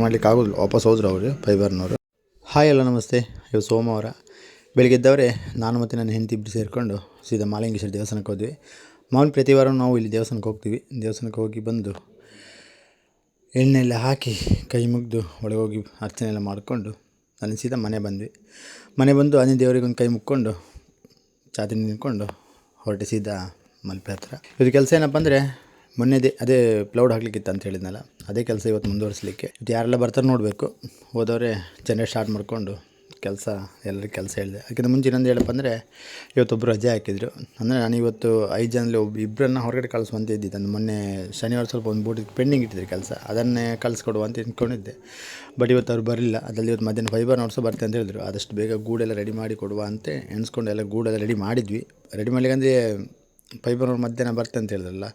ಮಾಡಲಿಕ್ಕೆ ಆಗೋದಿಲ್ಲ, ವಾಪಸ್ ಹೋದ್ರು ಅವರು ಫೈಬರ್ನವರು. ಹಾಯ್ ಎಲ್ಲ ನಮಸ್ತೆ. ಇವತ್ತು ಸೋಮವಾರ ಬೆಳಿಗ್ಗೆ ಇದ್ದವರೇ ನಾನು ಮತ್ತು ನನ್ನ ಹೆಂಡತಿ ಇಬ್ಬರು ಸೇರಿಕೊಂಡು ಸೀದಾ ಮಾಲಿಂಗೇಶ್ವರ ದೇವಸ್ಥಾನಕ್ಕೆ ಹೋದ್ವಿ. ಪ್ರತಿ ವಾರ ನಾವು ಇಲ್ಲಿ ದೇವಸ್ಥಾನಕ್ಕೆ ಹೋಗ್ತೀವಿ. ದೇವಸ್ಥಾನಕ್ಕೆ ಹೋಗಿ ಬಂದು ಎಣ್ಣೆ ಎಲ್ಲ ಹಾಕಿ ಕೈ ಮುಗಿದು ಒಳಗೆ ಹೋಗಿ ಅರ್ಚನೆ ಎಲ್ಲ ಮಾಡಿಕೊಂಡು ಅಲ್ಲಿ ಸೀದಾ ಮನೆ ಬಂದು ಅದೇ ದೇವರಿಗೆ ಒಂದು ಕೈ ಮುಕ್ಕೊಂಡು ಚಾತಿ ನಿಂತ್ಕೊಂಡು ಹೊರಟೆ ಸೀದಾ ಮಲ್ಪೆ ಹತ್ರ. ಇದು ಕೆಲಸ ಏನಪ್ಪ ಅಂದರೆ ಮೊನ್ನೆ ಅದೇ ಪ್ಲೌಡ್ ಹಾಕ್ಲಿಕ್ಕಿತ್ತು ಅಂತ ಹೇಳಿದ್ನಲ್ಲ, ಅದೇ ಕೆಲಸ ಇವತ್ತು ಮುಂದುವರಿಸಲಿಕ್ಕೆ. ಇದು ಯಾರೆಲ್ಲ ಬರ್ತಾರೆ ನೋಡಬೇಕು. ಹೋದವರೇ ಜನರೇಟ್ ಸ್ಟಾರ್ಟ್ ಮಾಡಿಕೊಂಡು ಎಲ್ಲರಿಗೂ ಕೆಲಸ ಹೇಳಿದೆ. ಅದಕ್ಕಿಂತ ಮುಂಚೆ ಇನ್ನೊಂದು ಹೇಳಪ್ಪ ಅಂದರೆ ಇವತ್ತೊಬ್ಬರು ರಜೆ ಹಾಕಿದ್ರು. ಅಂದರೆ ನಾನು ಇವತ್ತು 5 ಜನರಲ್ಲಿ ಇಬ್ಬರನ್ನ ಹೊರಗಡೆ ಕಳಿಸುವಂತ ಇದ್ದಿದ್ದು. ಅಂದರೆ ಮೊನ್ನೆ ಶನಿವಾರ ಸ್ವಲ್ಪ ಒಂದು ಬೋಟಿಗೆ ಪೆಂಡಿಂಗ್ ಇಟ್ಟಿದ್ರು ಕೆಲಸ, ಅದನ್ನೇ ಕಳಿಸ್ಕೊಡುವ ಅಂತ ಅಂದ್ಕೊಂಡಿದ್ದೆ. ಬಟ್ ಇವತ್ತು ಅವ್ರು ಬರಲಿಲ್ಲ. ಅದರಲ್ಲಿ ಇವತ್ತು ಮಧ್ಯಾಹ್ನ ಫೈಬರ್ನವ್ರು ಸಹ ಬರ್ತೆ ಅಂತ ಹೇಳಿದ್ರು. ಆದಷ್ಟು ಬೇಗ ಗೂಡೆಲ್ಲ ರೆಡಿ ಮಾಡಿ ಕೊಡುವ ಅಂತ ಎಣಿಸ್ಕೊಂಡು ಎಲ್ಲ ಗೂಡೆಲ್ಲ ರೆಡಿ ಮಾಡಿದ್ವಿ. ರೆಡಿ ಮಾಡಲಿಕ್ಕಂದರೆ ಫೈಬರ್ನವ್ರು ಮಧ್ಯಾಹ್ನ ಬರ್ತೆ ಅಂತ ಹೇಳಿದ್ರಲ್ಲ,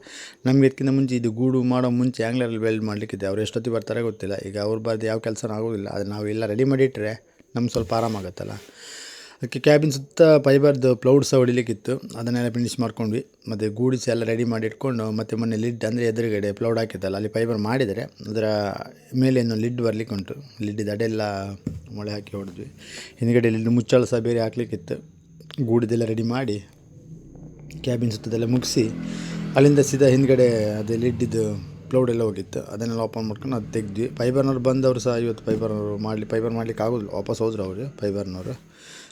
ನಮಗೆ ಇದಕ್ಕಿಂತ ಮುಂಚೆ ಇದು ಗೂಡು ಮಾಡೋ ಮುಂಚೆ ಆ್ಯಂಗ್ಲರಲ್ಲಿ ವೆಲ್ಡ್ ಮಾಡಲಿಕ್ಕಿದೆ. ಅವ್ರು ಎಷ್ಟೊತ್ತಿಗೆ ಬರ್ತಾರೆ ಗೊತ್ತಿಲ್ಲ. ಈಗ ಅವ್ರು ಬರ್ದು ಯಾವ ಕೆಲಸನೂ ಆಗೋದಿಲ್ಲ. ಅದು ನಾವೆಲ್ಲ ರೆಡಿ ಮಾಡಿಟ್ಟರೆ ನಮ್ಗೆ ಸ್ವಲ್ಪ ಆರಾಮಾಗುತ್ತಲ್ಲ. ಅದಕ್ಕೆ ಕ್ಯಾಬಿನ್ ಸುತ್ತ ಫೈಬರ್ದು ಪ್ಲೌಡ್ ಸಹ ಹೊಡಿಲಿಕ್ಕಿತ್ತು. ಅದನ್ನೆಲ್ಲ ಫಿನಿಶ್ ಮಾಡ್ಕೊಂಡ್ವಿ. ಮತ್ತು ಗೂಡಿಸಿ ಎಲ್ಲ ರೆಡಿ ಮಾಡಿ ಇಟ್ಕೊಂಡು ಮತ್ತು ಮೊನ್ನೆ ಲಿಡ್ ಅಂದರೆ ಎದುರುಗಡೆ ಪ್ಲೌಡ್ ಹಾಕಿತ್ತಲ್ಲ, ಅಲ್ಲಿ ಫೈಬರ್ ಮಾಡಿದರೆ ಅದರ ಮೇಲೆ ಇನ್ನೊಂದು ಲಿಡ್ ಬರಲಿಕ್ಕೆ ಉಂಟು. ಲಿಡ್ಡಿದ್ದು ಅಡೆಲ್ಲ ಮೊಳೆ ಹಾಕಿ ಹೊಡೆದ್ವಿ. ಹಿಂದ್ಗಡೆ ಲಿಡ್ ಮುಚ್ಚಳ ಸಹ ಬೇರೆ ಹಾಕಲಿಕ್ಕಿತ್ತು. ಗೂಡಿದೆಲ್ಲ ರೆಡಿ ಮಾಡಿ ಕ್ಯಾಬಿನ್ ಸುತ್ತದೆಲ್ಲ ಮುಗಿಸಿ ಅಲ್ಲಿಂದ ಸೀದಾ ಹಿಂದ್ಗಡೆ ಅದೇ ಲಿಡ್ಡಿದ್ದು ಪ್ಲೌಡೆಲ್ಲ ಹೋಗಿತ್ತು. ಅದನ್ನೆಲ್ಲ ಓಪನ್ ಮಾಡ್ಕೊಂಡು ಅದು ತೆಗೆದ್ವಿ. ಫೈಬರ್ನವ್ರು ಬಂದವರು ಸಹ ಇವತ್ತು ಫೈಬರ್ ಮಾಡಲಿಕ್ಕೆ ಆಗೋದಿಲ್ಲ, ವಾಪಸ್ ಹೋದ್ರು ಅವರು ಫೈಬರ್ನವರು.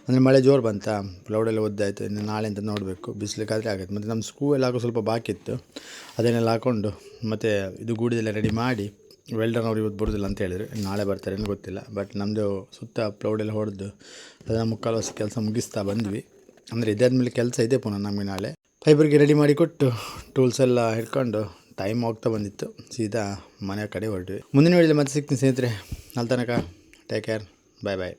ಅಂದರೆ ಮಳೆ ಜೋರು ಬಂತ, ಪ್ಲೌಡೆಲ್ಲ ಒದ್ದಾಯಿತು. ಇನ್ನು ನಾಳೆ ಅಂತ ನೋಡಬೇಕು, ಬಿಸಿಲಿಗಾದರೆ ಆಗುತ್ತೆ. ಮತ್ತು ನಮ್ಮ ಸ್ಕ್ರೂ ಎಲ್ಲ ಹಾಕೋ ಸ್ವಲ್ಪ ಬಾಕಿ ಇತ್ತು, ಅದನ್ನೆಲ್ಲ ಹಾಕ್ಕೊಂಡು ಮತ್ತು ಇದು ಗೂಡಿದೆಲ್ಲ ರೆಡಿ ಮಾಡಿ ವೆಲ್ಡರ್ನವ್ರು ಇವತ್ತು ಬರೋದಿಲ್ಲ ಅಂತ ಹೇಳಿದ್ರು. ನಾಳೆ ಬರ್ತಾರೆ ಏನು ಗೊತ್ತಿಲ್ಲ. ಬಟ್ ನಮ್ಮದು ಸುತ್ತ ಪ್ಲೌಡೆಲ್ಲ ಹೊಡೆದು ಅದನ್ನು 3/4 ವರ್ಷ ಕೆಲಸ ಮುಗಿಸ್ತಾ ಬಂದ್ವಿ. ಅಂದರೆ ಇದಾದ್ಮೇಲೆ ಕೆಲಸ ಇದೆ ಪುನಃ ನಮಗೆ ನಾಳೆ. ಫೈಬರ್ಗೆ ರೆಡಿ ಮಾಡಿ ಕೊಟ್ಟು ಟೂಲ್ಸ್ ಎಲ್ಲ ಹಿಡ್ಕೊಂಡು ಟೈಮ್ ಹೋಗ್ತಾ ಬಂದಿತ್ತು. ಸೀದಾ ಮನೆ ಕಡೆ ಹೊರಟ್ವಿ. ಮುಂದಿನ ವೇಳೆಯಲ್ಲಿ ಮತ್ತೆ ಸಿಗ್ತೀನಿ ಸ್ನೇಹಿತರೆ. ಅಲ್ಲಿ ತನಕ ಟೇಕ್ ಕೇರ್, ಬಾಯ್.